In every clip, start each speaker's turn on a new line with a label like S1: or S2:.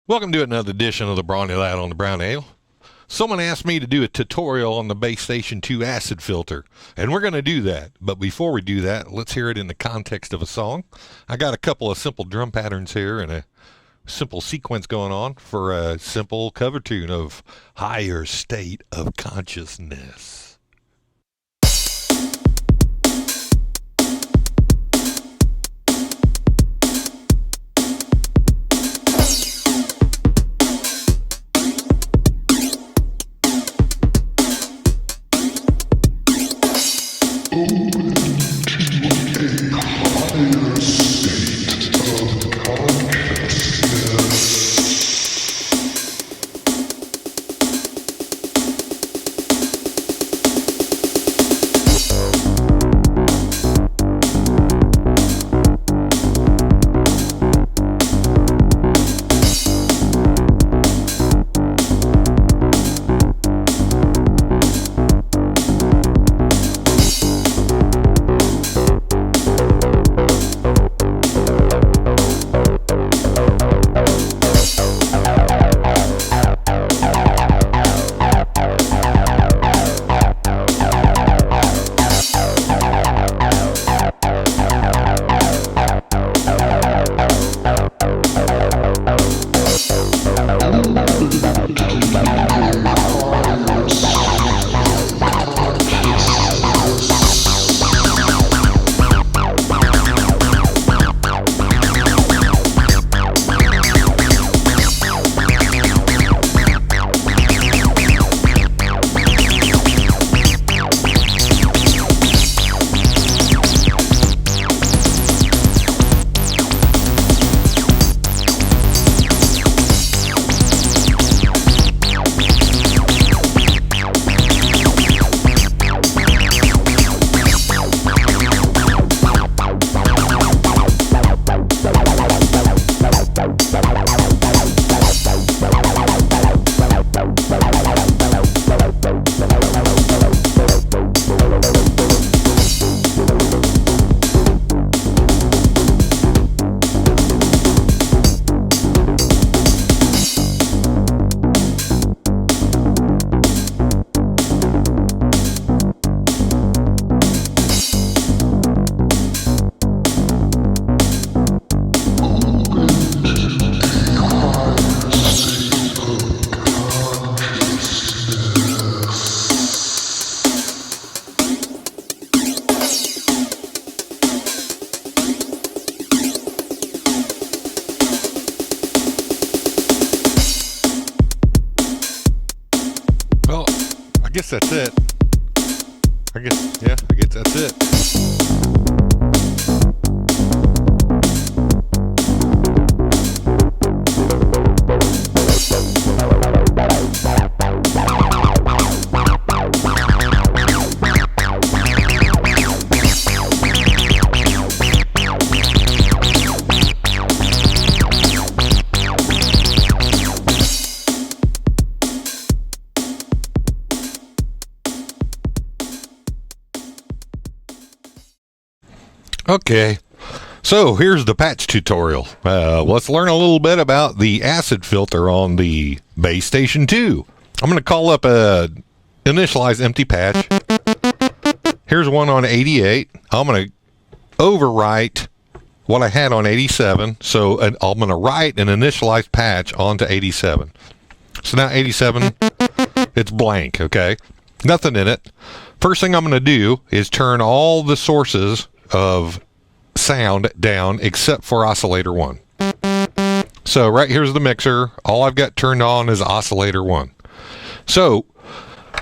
S1: Welcome to another edition of the Brawny Lad on the Brown Ale. Someone asked me to do a tutorial on the Base Station 2 acid filter, and we're going to do that. But before we do that, let's hear it in the context of a song. I got a couple of simple drum patterns here and a simple sequence going on for a simple cover tune of Higher State of Consciousness. Well, I guess that's it. I guess that's it. Okay, so here's the patch tutorial. Let's learn a little bit about the acid filter on the Base Station 2. I'm going to call up a initialize empty patch. Here's one on 88. I'm going to overwrite what I had on 87. So I'm going to write an initialized patch onto 87. So now 87, it's blank, okay? Nothing in it. First thing I'm going to do is turn all the sources of sound down except for oscillator 1. So right here's the mixer. All I've got turned on is oscillator 1. So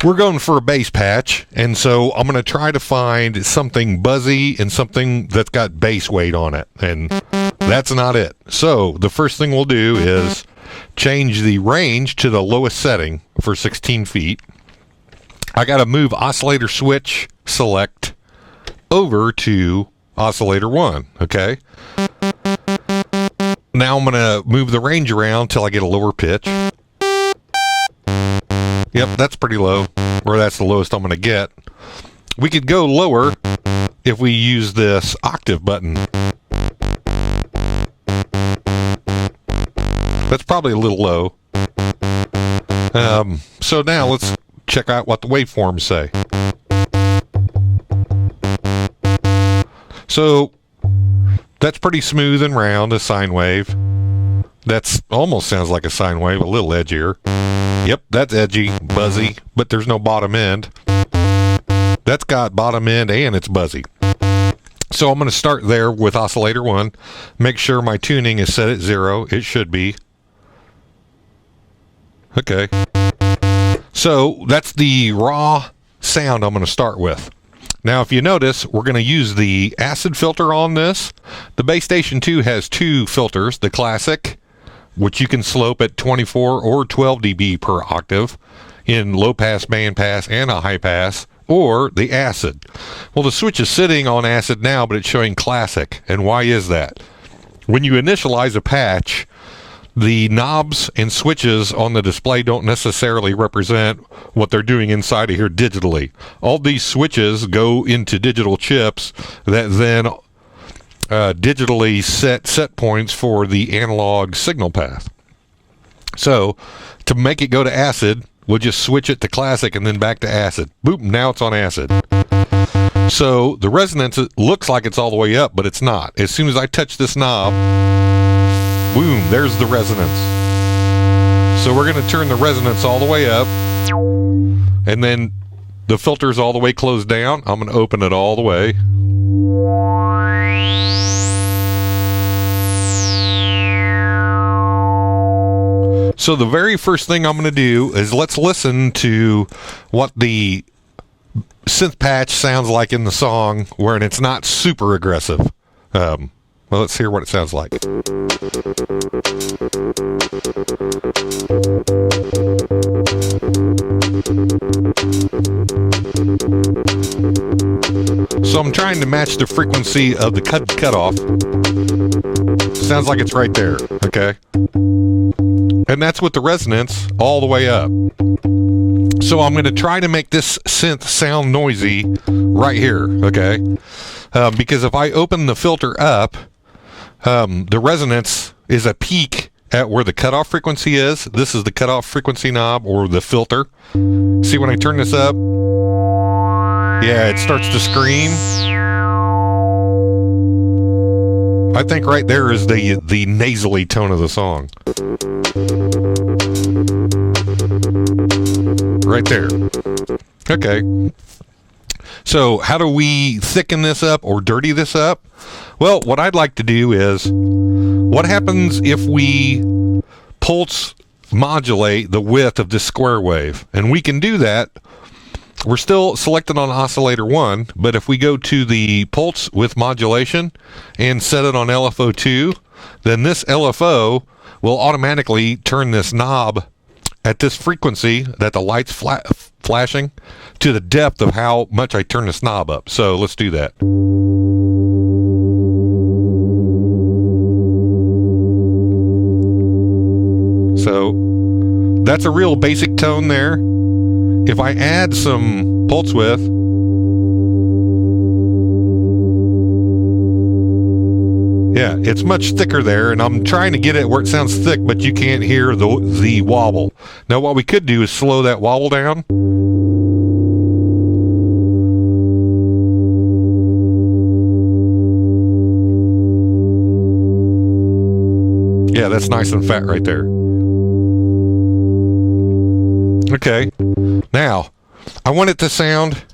S1: we're going for a bass patch, and so I'm going to try to find something buzzy and something that's got bass weight on it, and that's not it. So the first thing we'll do is change the range to the lowest setting for 16 feet. I got to move oscillator switch select over to oscillator 1, okay? Now I'm going to move the range around till I get a lower pitch. Yep, that's pretty low, or that's the lowest I'm going to get. We could go lower if we use this octave button. That's probably a little low. So now let's check out what the waveforms say. So that's pretty smooth and round, a sine wave. That's almost sounds like a sine wave, a little edgier. Yep, that's edgy, buzzy, but there's no bottom end. That's got bottom end and it's buzzy. So I'm going to start there with oscillator 1. Make sure my tuning is set at 0. It should be. Okay. So that's the raw sound I'm going to start with. Now, if you notice, we're going to use the acid filter on this. The Bass Station 2 has 2 filters, the classic, which you can slope at 24 or 12 dB per octave in low pass, band pass, and a high pass, or the acid. Well, the switch is sitting on acid now, but it's showing classic. And why is that? When you initialize a patch, the knobs and switches on the display don't necessarily represent what they're doing inside of here digitally. All these switches go into digital chips that then digitally set points for the analog signal path. So to make it go to acid, we'll just switch it to classic and then back to acid. Boop, now it's on acid. So the resonance looks like it's all the way up, but it's not. As soon as I touch this knob, boom, there's the resonance. So we're going to turn the resonance all the way up, and then the filter's all the way closed down. I'm going to open it all the way. So the very first thing I'm going to do is let's listen to what the synth patch sounds like in the song where it's not super aggressive. Well, let's hear what it sounds like. So I'm trying to match the frequency of the cutoff. Sounds like it's right there, okay? And that's with the resonance all the way up. So I'm going to try to make this synth sound noisy right here, okay? Because if I open the filter up, the resonance is a peak at where the cutoff frequency is. This is the cutoff frequency knob or the filter. See when I turn this up? Yeah, it starts to scream. I think right there is the nasally tone of the song. Right there. Okay. So how do we thicken this up or dirty this up? Well, what I'd like to do is, what happens if we pulse modulate the width of this square wave? And we can do that. We're still selected on oscillator 1, but if we go to the pulse with modulation and set it on LFO 2, then this LFO will automatically turn this knob at this frequency that the light's flashing to the depth of how much I turn this knob up. So let's do that. So that's a real basic tone there. If I add some pulse width, yeah, it's much thicker there, and I'm trying to get it where it sounds thick, but you can't hear the wobble. Now what we could do is slow that wobble down. Yeah, that's nice and fat right there. Okay, now I want it to sound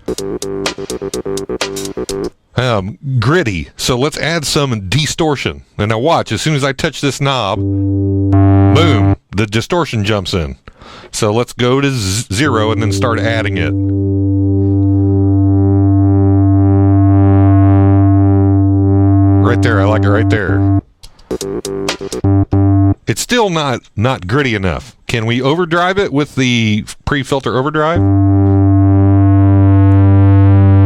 S1: gritty, so let's add some distortion. And now watch, as soon as I touch this knob, boom, the distortion jumps in. So let's go to 0 and then start adding it. Right there, I like it right there. It's still not gritty enough. Can we overdrive it with the pre-filter overdrive?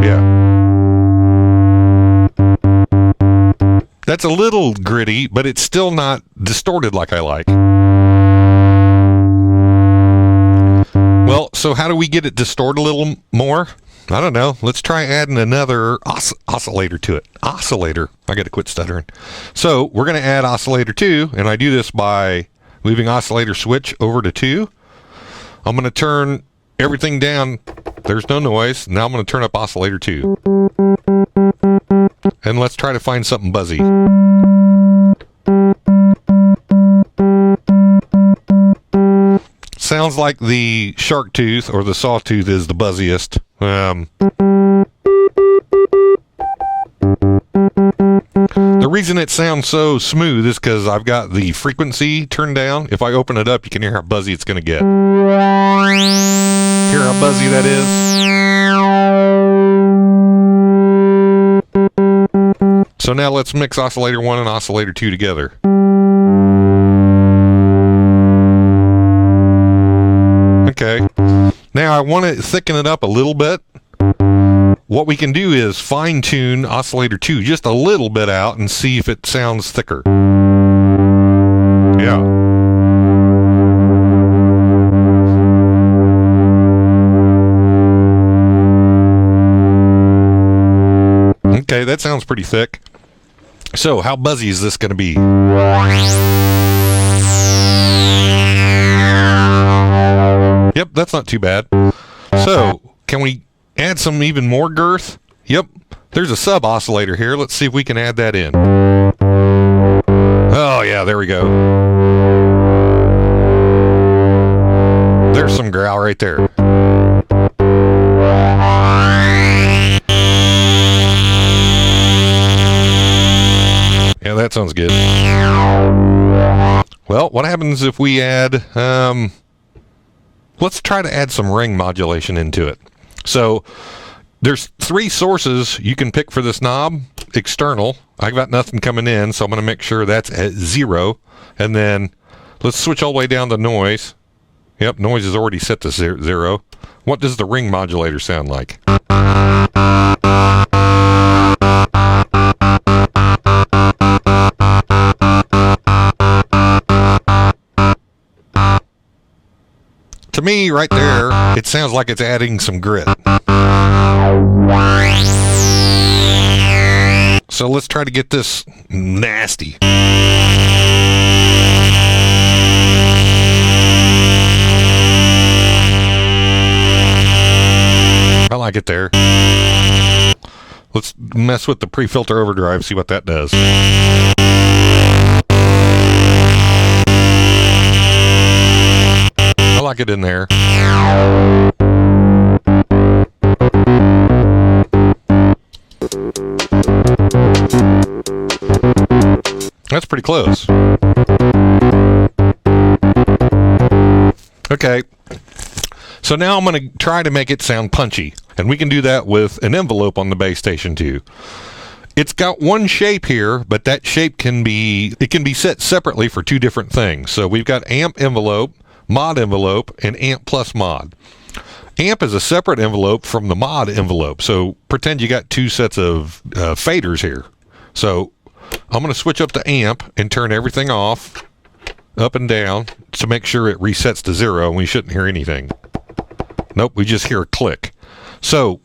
S1: Yeah. That's a little gritty, but it's still not distorted like I like. Well, so how do we get it distorted a little more? I don't know. Let's try adding another oscillator to it. Oscillator. I got to quit stuttering. So we're going to add oscillator 2, and I do this by moving oscillator switch over to 2. I'm going to turn everything down. There's no noise. Now I'm going to turn up oscillator 2. And let's try to find something buzzy. Sounds like the shark tooth or the sawtooth is the buzziest. The reason it sounds so smooth is because I've got the frequency turned down. If I open it up, you can hear how buzzy it's going to get. Hear how buzzy that is? So now let's mix oscillator 1 and oscillator 2 together. Okay. Now I want to thicken it up a little bit. What we can do is fine-tune oscillator 2 just a little bit out and see if it sounds thicker. Yeah. Okay, that sounds pretty thick. So, how buzzy is this going to be? Yep, that's not too bad. So, can we add some even more girth? Yep, there's a sub oscillator here. Let's see if we can add that in. Oh yeah, there we go. There's some growl right there. Yeah, that sounds good. Well, what happens if we add, let's try to add some ring modulation into it. So there's 3 sources you can pick for this knob. External, I got nothing coming in, so I'm going to make sure that's at 0. And then let's switch all the way down to noise. Yep, noise is already set to 0. What does the ring modulator sound like? To me, right there, it sounds like it's adding some grit. So let's try to get this nasty. I like it there. Let's mess with the pre-filter overdrive, see what that does. I like it in there. That's pretty close. Okay. So now I'm going to try to make it sound punchy. And we can do that with an envelope on the base station too. It's got one shape here, but that shape can be set separately for 2 different things. So we've got amp envelope, mod envelope, and amp plus mod. Amp is a separate envelope from the mod envelope. So pretend you got 2 sets of faders here. So I'm going to switch up to amp and turn everything off, up and down, to make sure it resets to 0 and we shouldn't hear anything. Nope, we just hear a click. So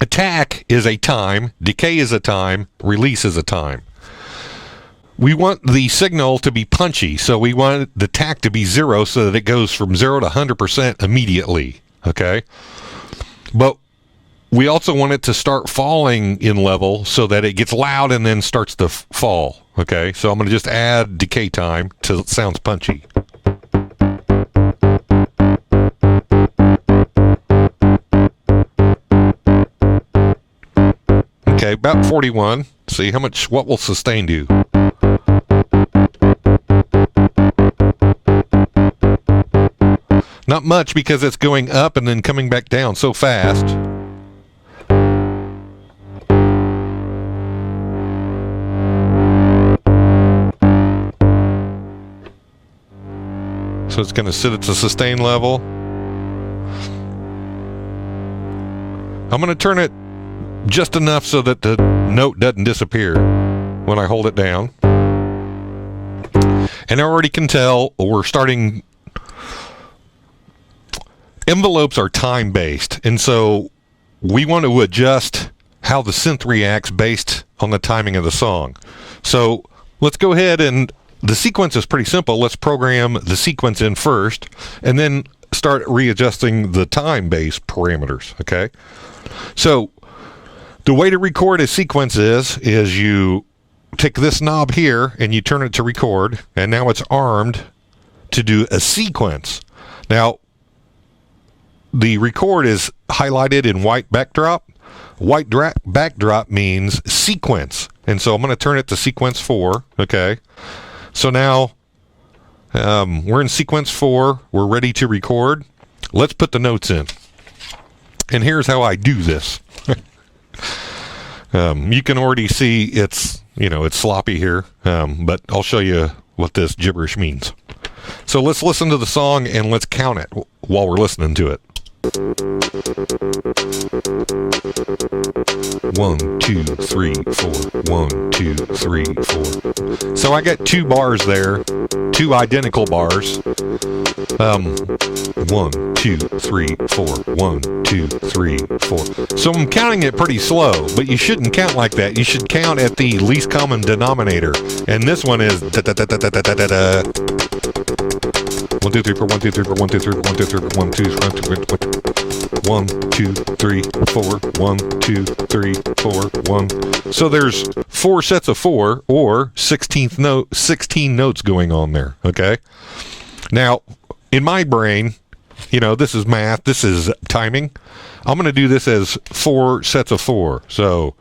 S1: attack is a time, decay is a time, release is a time. We want the signal to be punchy, so we want the attack to be 0 so that it goes from 0 to 100% immediately, okay? But we also want it to start falling in level so that it gets loud and then starts to fall, okay? So I'm going to just add decay time till it sounds punchy. Okay, about 41. See how much, what will sustain do? Not much because it's going up and then coming back down so fast. So it's going to sit at the sustain level. I'm going to turn it just enough so that the note doesn't disappear when I hold it down. And I already can tell we're starting. Envelopes are time-based, and so we want to adjust how the synth reacts based on the timing of the song. So let's go ahead and the sequence is pretty simple. Let's program the sequence in first, and then start readjusting the time-based parameters, okay? So the way to record a sequence is you take this knob here, and you turn it to record, and now it's armed to do a sequence. Now, the record is highlighted in white backdrop. White backdrop means sequence. And so I'm going to turn it to sequence 4. Okay. So now we're in sequence 4. We're ready to record. Let's put the notes in. And here's how I do this. You can already see it's sloppy here. But I'll show you what this gibberish means. So let's listen to the song and let's count it while we're listening to it. 1, 2, 3, 4. 1, 2, 3, 4. So I got 2 bars there, 2 identical bars. 1, 2, 3, 4. 1, 2, 3, 4. So I'm counting it pretty slow, but you shouldn't count like that. You should count at the least common denominator. And this one is da da da da da da da da. 1, 2, 3, 4. 1, 2, 3, 4. 1, 2, 3, 4. 1, 2, 3, 4. 1, 2, 3, 1, 2, 3, 4. 1, 2, 3, 4. 1. So there's 4 sets of 4, or 16 notes going on there. Okay. Now, in my brain, this is math. This is timing. I'm going to do this as 4 sets of 4. So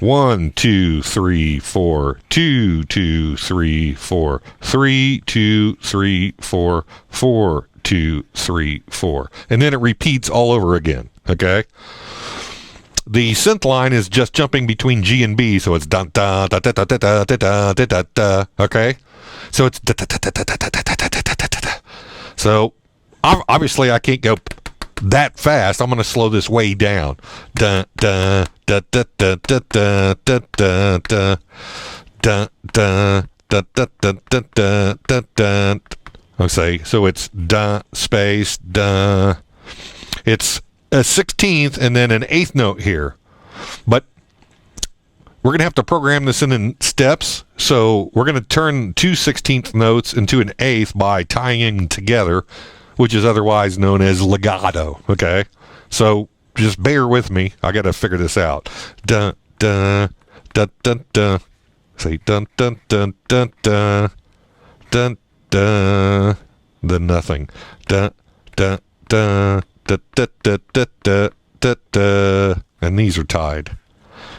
S1: 1, 2, 3, 4. 2, 2, 3, 4. 3, 2, 3, 4. 4, 2, 3, 4. And then it repeats all over again. Okay. The synth line is just jumping between G and B, so it's da da da da da da da da da da da. Okay. So it's da da da da da da da da da da da. So obviously I can't go that fast. I'm going to slow this way down. Da da da da da da da da da da da da da da da da da da. Okay, so it's da space da. It's a 16th and then an 8th note here, but we're going to have to program this in steps. So we're going to turn 2 16th notes into an 8th by tying together, which is otherwise known as legato. Okay, so just bear with me. I got to figure this out. Dun dun dun dun dun. Say dun dun dun dun dun dun dun. Then nothing. Dun dun dun dun dun dun dun dun dun. And these are tied.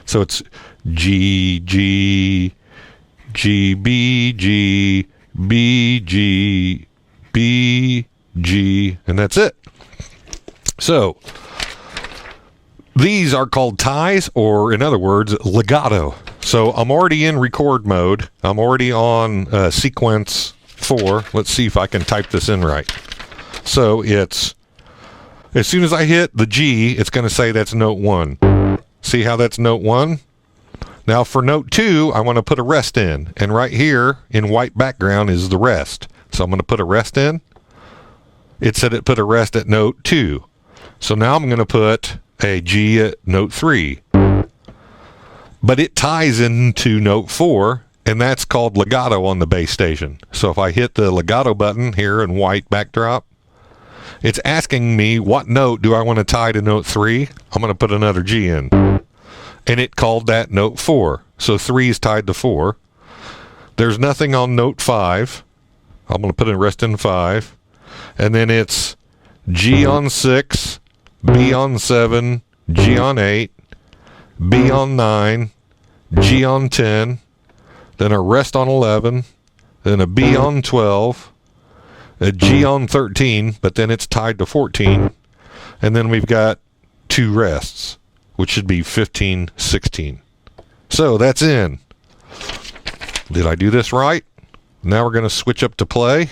S1: So it's G G G B G B G B G, and that's it. So these are called ties, or in other words, legato. So I'm already in record mode. I'm already on sequence 4. Let's see if I can type this in right. So it's, as soon as I hit the G, it's going to say that's note 1. See how that's note 1? Now for note 2, I want to put a rest in. And right here in white background is the rest. So I'm going to put a rest in. It said it put a rest at note 2. So now I'm going to put a G at note 3. But it ties into note 4, and that's called legato on the bass station. So if I hit the legato button here in white backdrop, it's asking me what note do I want to tie to note 3. I'm going to put another G in. And it called that note 4. So 3 is tied to 4. There's nothing on note 5. I'm going to put a rest in 5. And then it's G on 6, B on 7, G on 8, B on 9, G on 10, then a rest on 11, then a B on 12, a G on 13, but then it's tied to 14, and then we've got 2 rests, which should be 15, 16. So that's in. Did I do this right? Now we're going to switch up to play.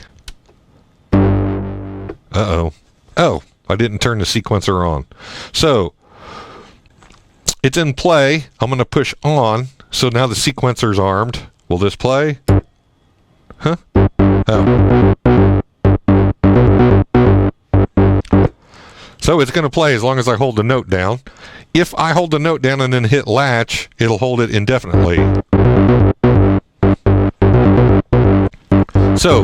S1: Uh-oh. Oh, I didn't turn the sequencer on. So it's in play. I'm going to push on. So now the sequencer's armed. Will this play? Huh? Oh. So it's going to play as long as I hold the note down. If I hold the note down and then hit latch, it'll hold it indefinitely. So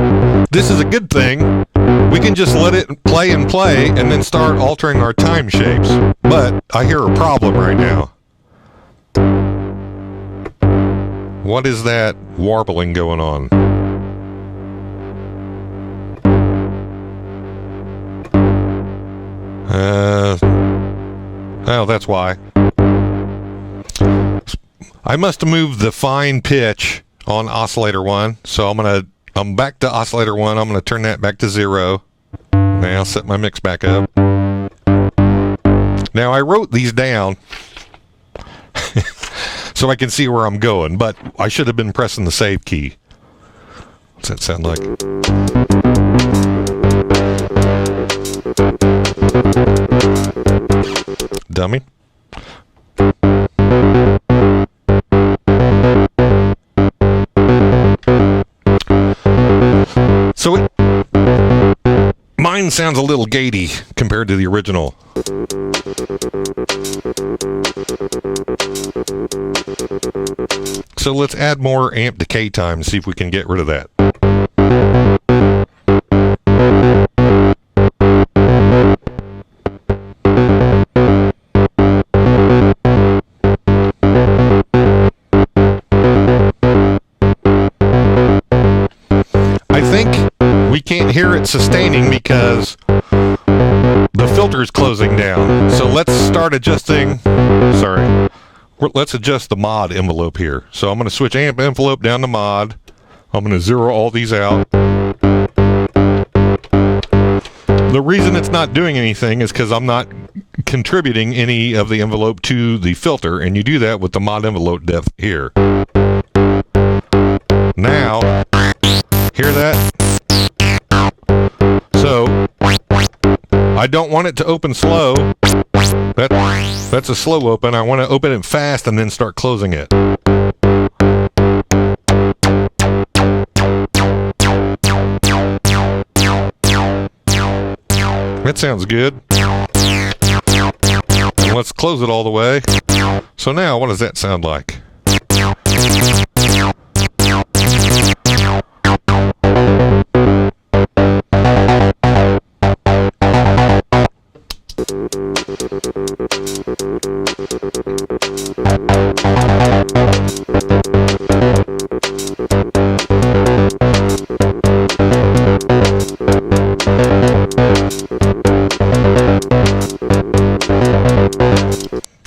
S1: this is a good thing. We can just let it play and play and then start altering our time shapes. But I hear a problem right now. What is that warbling going on? Oh, that's why. I must have moved the fine pitch on oscillator 1. So I'm back to oscillator 1. I'm going to turn that back to 0. Now set my mix back up. Now I wrote these down so I can see where I'm going, but I should have been pressing the save key. What's that sound like? Dummy. So mine sounds a little gatey compared to the original. So let's add more amp decay time and see if we can get rid of that. I think we can't hear it sustaining because the filter is closing down. So let's start adjusting. Sorry. Let's adjust the mod envelope here. So I'm going to switch amp envelope down to mod. I'm going to zero all these out. The reason it's not doing anything is because I'm not contributing any of the envelope to the filter, and you do that with the mod envelope depth here. Now, hear that? So, I don't want it to open slow. That's a slow open. I want to open it fast and then start closing it. That sounds good. And let's close it all the way. So now, what does that sound like?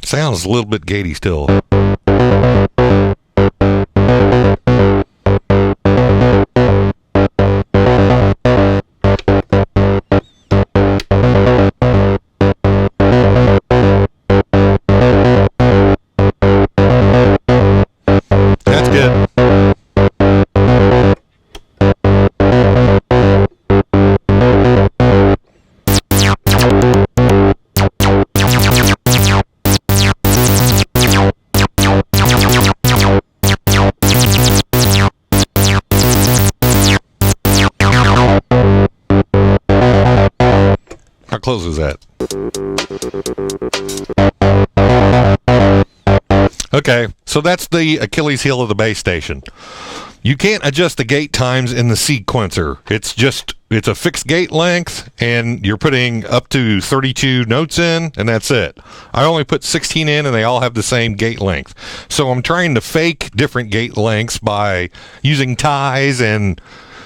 S1: Sounds a little bit gatey still. That's good. How close is that? Okay, so that's the Achilles heel of the base station. You can't adjust the gate times in the sequencer. It's a fixed gate length, and you're putting up to 32 notes in, and that's it. I only put 16 in, and they all have the same gate length. So I'm trying to fake different gate lengths by using ties and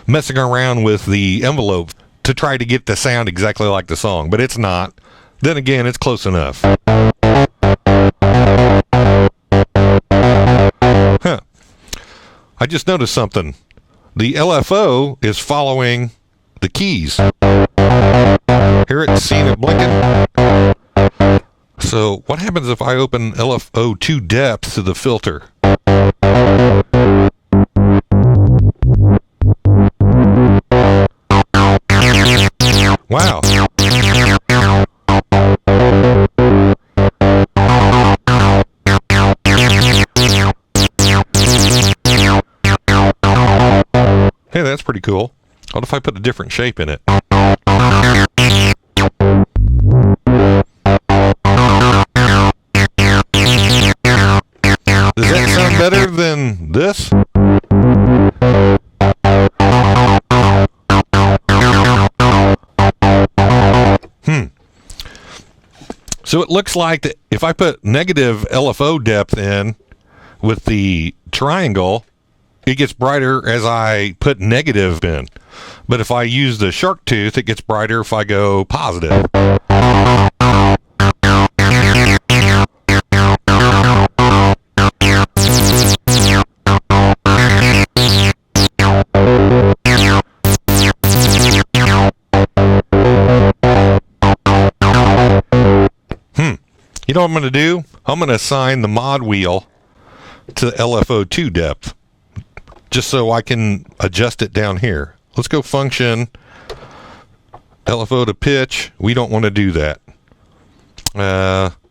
S1: messing around with the envelope to try to get the sound exactly like the song, but it's not. Then again, it's close enough. Huh. I just noticed something. The LFO is following the keys. Hear it, seeing it blinking? So what happens if I open LFO 2 depth to the filter? Wow. Hey, that's pretty cool. What if I put a different shape in it? Does that sound better than this? So it looks like that if I put negative LFO depth in with the triangle, it gets brighter as I put negative in. But if I use the shark tooth, it gets brighter if I go positive. You know what I'm going to do? I'm going to assign the mod wheel to LFO2 depth, just so I can adjust it down here. Let's go function LFO to pitch. We don't want to do that.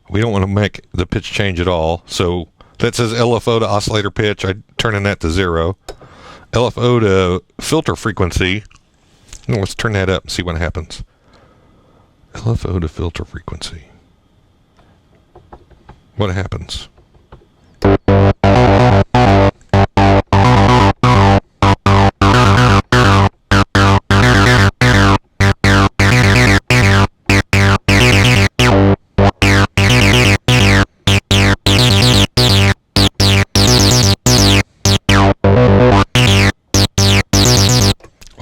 S1: We don't want to make the pitch change at all. So that says LFO to oscillator pitch. I'm turning that to 0. LFO to filter frequency. Let's turn that up and see what happens. LFO to filter frequency. What happens? What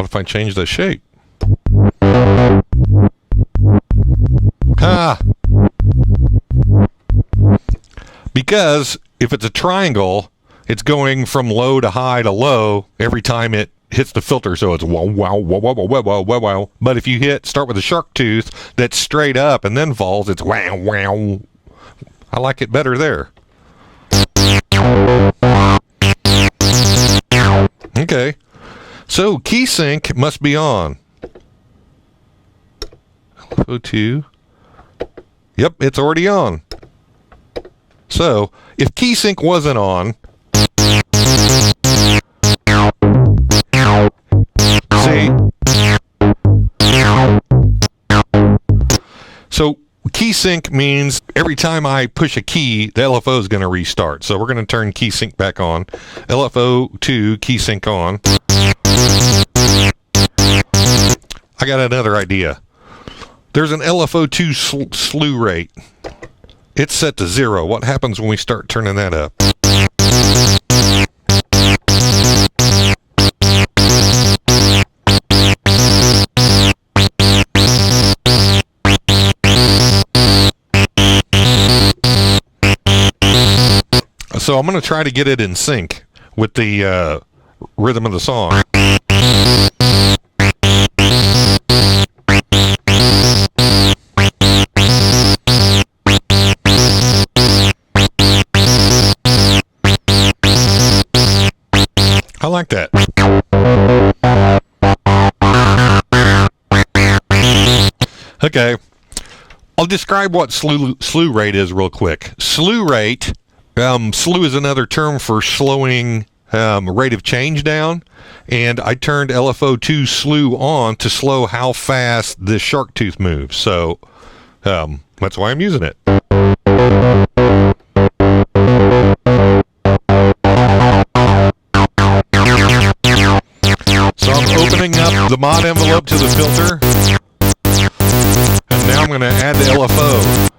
S1: if I change the shape? Because if it's a triangle, it's going from low to high to low every time it hits the filter, so it's wow, wow, wow, wow, wow, wow, wow, wow. But if you start with a shark tooth that's straight up and then falls, it's wow, wow. I like it better there. Okay, so key sync must be on. LFO2. Yep, it's already on. So, if key sync wasn't on, see? So, key sync means every time I push a key, the LFO is going to restart. So, we're going to turn key sync back on. LFO2, key sync on. I got another idea. There's an LFO2 slew rate. It's set to 0. What happens when we start turning that up? So I'm going to try to get it in sync with the rhythm of the song. I like that. Okay, I'll describe what slew rate is real quick. Slew rate, slew is another term for slowing rate of change down, and I turned LFO2 slew on to slow how fast the shark tooth moves. So that's why I'm using it. So I'm opening up the mod envelope to the filter, and now I'm going to add the LFO.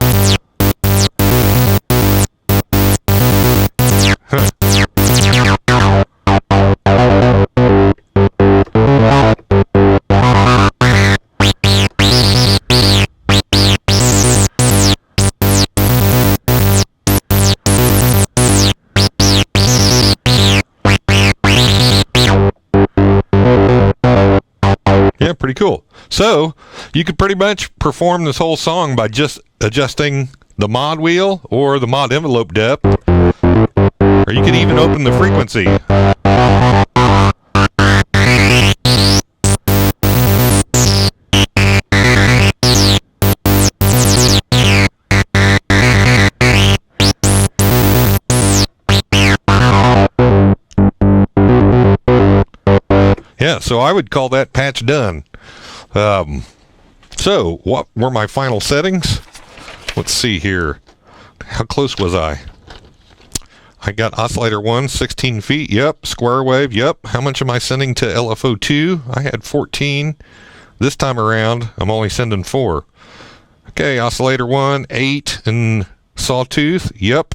S1: Yeah, pretty cool. So you could pretty much perform this whole song by just adjusting the mod wheel or the mod envelope depth, or you could even open the frequency. Yeah, so I would call that patch done. So what were my final settings? Let's see here. How close was I? I got oscillator 1, 16 feet. Yep. Square wave. Yep. How much am I sending to LFO2? I had 14. This time around, I'm only sending 4. Okay, oscillator 1, 8, and sawtooth. Yep.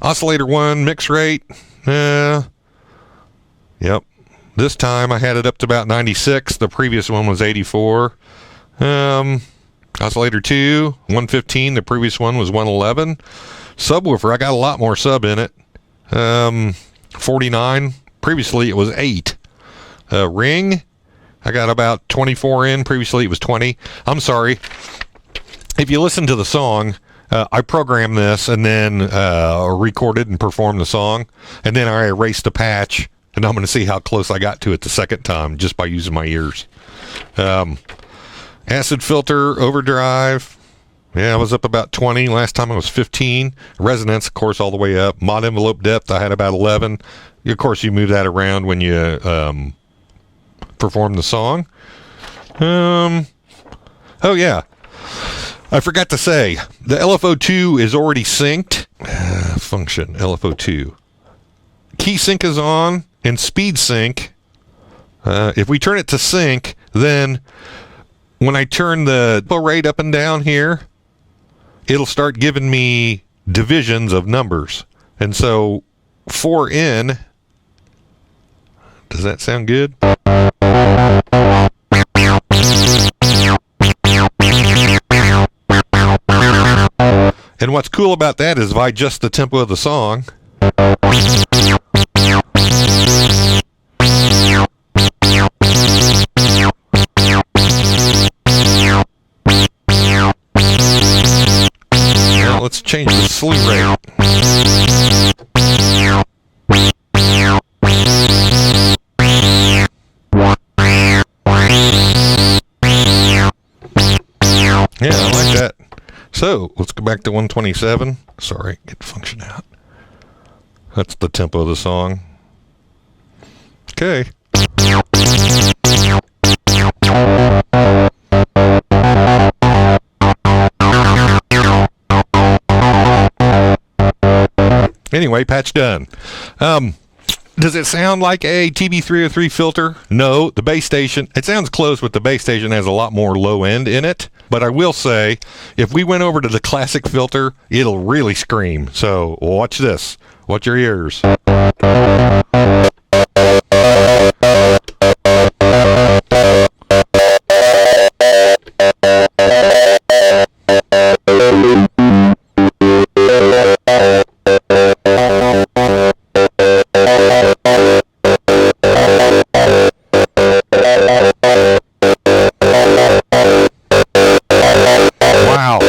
S1: Oscillator 1, mix rate. Yep. This time I had it up to about 96. The previous one was 84. Oscillator 2, 115. The previous one was 111. Subwoofer, I got a lot more sub in it. 49. Previously it was 8. Ring, I got about 24 in. Previously it was 20. I'm sorry. If you listen to the song, I programmed this and then recorded and performed the song. And then I erased the patch. And I'm going to see how close I got to it the second time just by using my ears. Acid filter, overdrive. Yeah, I was up about 20. Last time I was 15. Resonance, of course, all the way up. Mod envelope depth, I had about 11. Of course, you move that around when you perform the song. Oh, yeah. I forgot to say, the LFO2 is already synced. Function, LFO2. Key sync is on, and speed sync. If we turn it to sync, then when I turn the rate up and down here, it'll start giving me divisions of numbers. And so 4N, does that sound good? And what's cool about that is if I adjust the tempo of the song, now let's change the slew rate. Yeah, I like that. So, let's go back to 127. Sorry, get function out. That's the tempo of the song. Okay. Anyway, patch done. Does it sound like a TB303 filter? No, the base station, it sounds close, but the base station has a lot more low end in it. But I will say, if we went over to the classic filter, it'll really scream. So watch this. Watch your ears. Wow.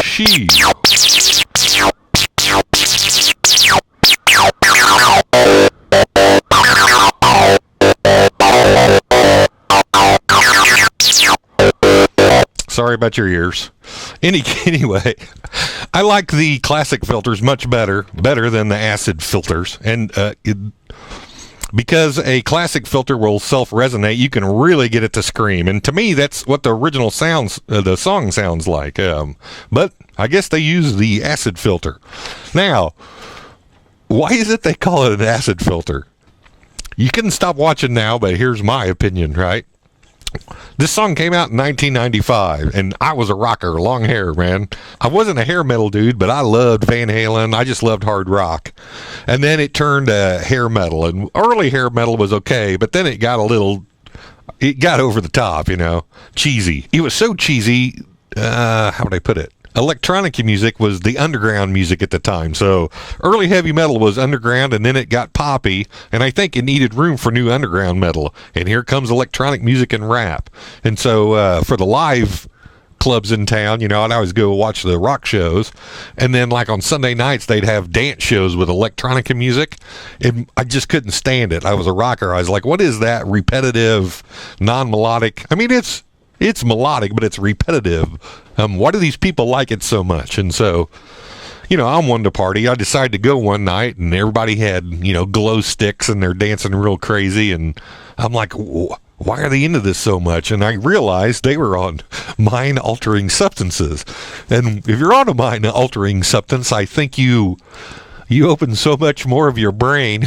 S1: Sheesh. Sorry about your ears. Anyway, I like the classic filters much better than the acid filters. And because a classic filter will self-resonate, you can really get it to scream. And to me, that's what the original sounds, the song sounds like. But I guess they use the acid filter. Now, why is it they call it an acid filter? You can stop watching now, but here's my opinion, right? This song came out in 1995, and I was a rocker, long hair, man. I wasn't a hair metal dude, but I loved Van Halen. I just loved hard rock. And then it turned hair metal, and early hair metal was okay, but then it got over the top, cheesy. It was so cheesy, how would I put it? Electronic music was the underground music at the time. So early heavy metal was underground, and then it got poppy, and I think it needed room for new underground metal. And here comes electronic music and rap. And so for the live clubs in town, I'd always go watch the rock shows, and then like on Sunday nights they'd have dance shows with electronic music, and I just couldn't stand it. I was a rocker. I was like, what is that repetitive, non-melodic? I mean, it's melodic, but it's repetitive. Why do these people like it so much? And so, I'm one to party. I decided to go one night, and everybody had, glow sticks, and they're dancing real crazy. And I'm like, why are they into this so much? And I realized they were on mind-altering substances. And if you're on a mind-altering substance, I think you open so much more of your brain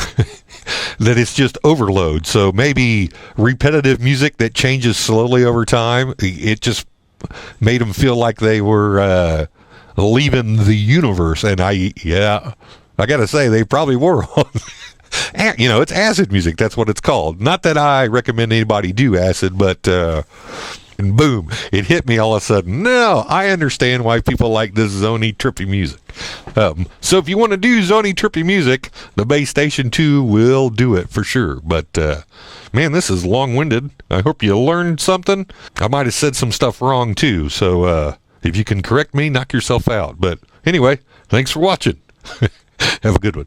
S1: that it's just overload. So maybe repetitive music that changes slowly over time, it just made them feel like they were leaving the universe. And I gotta say, they probably were. You know, it's acid music. That's what it's called. Not that I recommend anybody do acid, but and boom, it hit me all of a sudden. No, I understand why people like this zony, trippy music. So if you want to do zony, trippy music, the Base Station 2 will do it for sure. But man, this is long-winded. I hope you learned something. I might have said some stuff wrong too. So if you can correct me, knock yourself out. But anyway, thanks for watching. Have a good one.